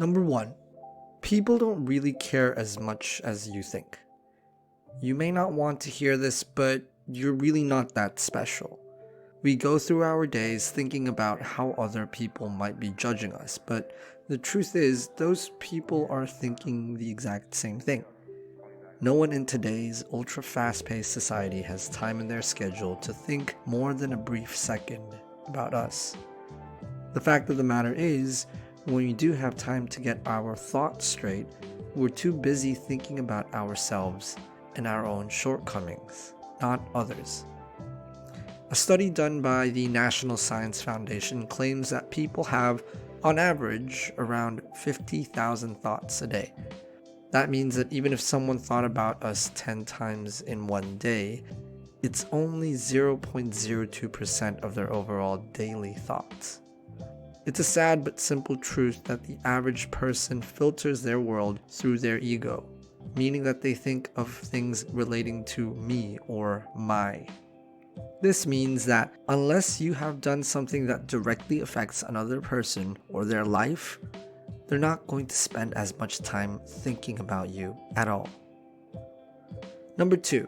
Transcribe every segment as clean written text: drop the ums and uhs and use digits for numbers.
Number 1. People don't really care as much as you think. You may not want to hear this, but you're really not that special. We go through our days thinking about how other people might be judging us, but the truth is, those people are thinking the exact same thing. No one in today's ultra fast-paced society has time in their schedule to think more than a brief second about us. The fact of the matter is, when we do have time to get our thoughts straight, we're too busy thinking about ourselves and our own shortcomings, not others. A study done by the National Science Foundation claims that people have, on average, around 50,000 thoughts a day. That means that even if someone thought about us 10 times in one day, it's only 0.02% of their overall daily thoughts. It's a sad but simple truth that the average person filters their world through their ego, meaning that they think of things relating to me or my. This means that unless you have done something that directly affects another person or their life, they're not going to spend as much time thinking about you at all. Number 2,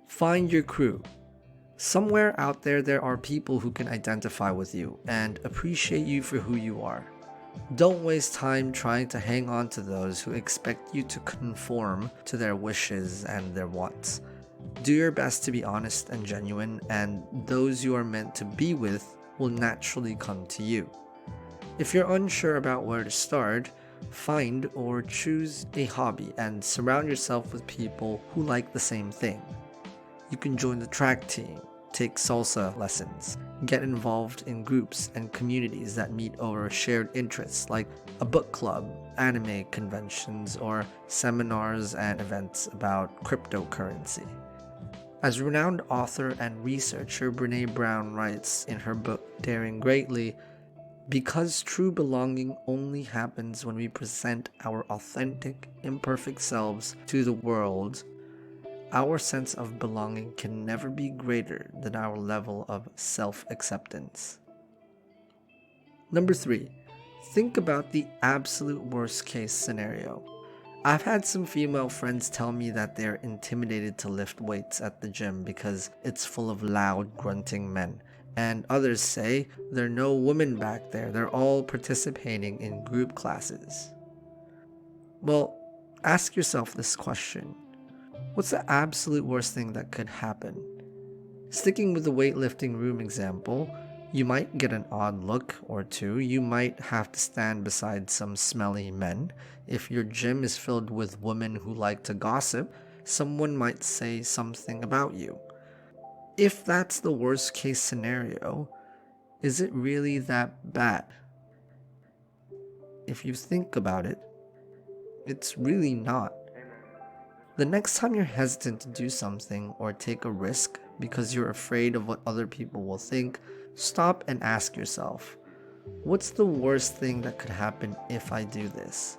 find your crew. Somewhere out there are people who can identify with you and appreciate you for who you are. Don't waste time trying to hang on to those who expect you to conform to their wishes and their wants. Do your best to be honest and genuine, and those you are meant to be with will naturally come to you. If you're unsure about where to start, find or choose a hobby and surround yourself with people who like the same thing. You can join the track team, take salsa lessons, get involved in groups and communities that meet over shared interests like a book club, anime conventions, or seminars and events about cryptocurrency. As renowned author and researcher Brené Brown writes in her book Daring Greatly, because true belonging only happens when we present our authentic, imperfect selves to the world, our sense of belonging can never be greater than our level of self-acceptance. Number 3, think about the absolute worst case scenario. I've had some female friends tell me that they're intimidated to lift weights at the gym because it's full of loud, grunting men. And others say there are no women back there, they're all participating in group classes. Well, ask yourself this question. What's the absolute worst thing that could happen? Sticking with the weightlifting room example, you might get an odd look or two, you might have to stand beside some smelly men. If your gym is filled with women who like to gossip, someone might say something about you. If that's the worst case scenario, is it really that bad? If you think about it, it's really not. The next time you're hesitant to do something or take a risk because you're afraid of what other people will think, stop and ask yourself, what's the worst thing that could happen if I do this?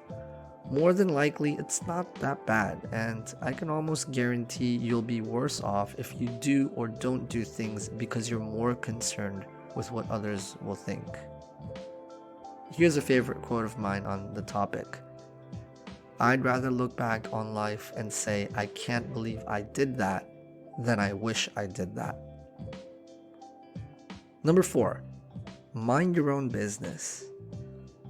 More than likely, it's not that bad, and I can almost guarantee you'll be worse off if you do or don't do things because you're more concerned with what others will think. Here's a favorite quote of mine on the topic. I'd rather look back on life and say I can't believe I did that than I wish I did that. Number 4, mind your own business.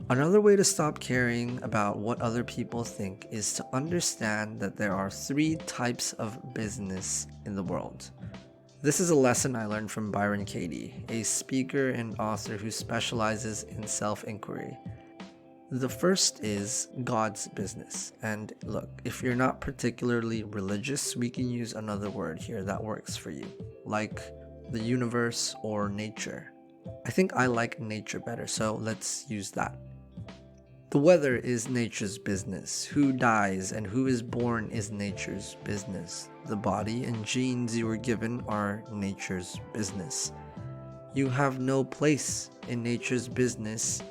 Another way to stop caring about what other people think is to understand that there are 3 types of business in the world. This is a lesson I learned from Byron Katie, a speaker and author who specializes in self-inquiry. The first is God's business. And look, if you're not particularly religious, we can use another word here that works for you, like the universe or nature. I think I like nature better, so let's use that. The weather is nature's business. Who dies and who is born is nature's business. The body and genes you were given are nature's business. You have no place in nature's business.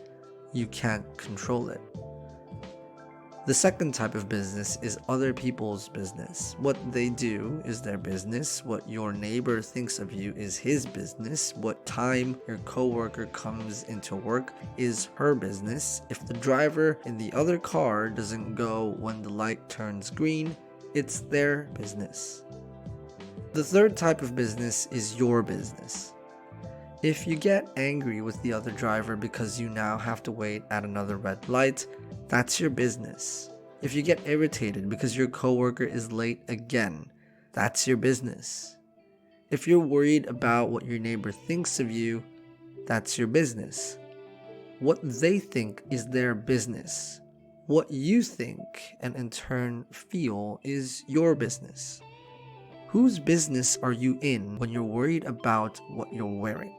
You can't control it. The second type of business is other people's business. What they do is their business. What your neighbor thinks of you is his business. What time your coworker comes into work is her business. If the driver in the other car doesn't go when the light turns green, it's their business. The third type of business is your business. If you get angry with the other driver because you now have to wait at another red light, that's your business. If you get irritated because your coworker is late again, that's your business. If you're worried about what your neighbor thinks of you, that's your business. What they think is their business. What you think and in turn feel is your business. Whose business are you in when you're worried about what you're wearing?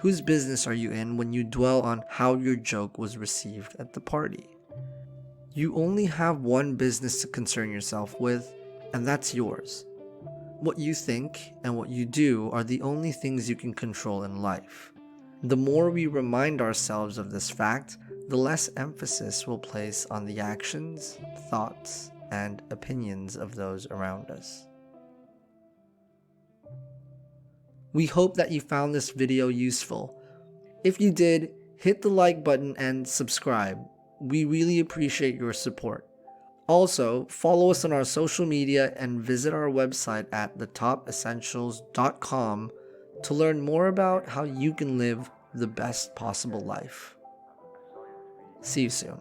Whose business are you in when you dwell on how your joke was received at the party? You only have one business to concern yourself with, and that's yours. What you think and what you do are the only things you can control in life. The more we remind ourselves of this fact, the less emphasis we'll place on the actions, thoughts, and opinions of those around us. We hope that you found this video useful. If you did, hit the like button and subscribe. We really appreciate your support. Also, follow us on our social media and visit our website at thetopessentials.com to learn more about how you can live the best possible life. See you soon.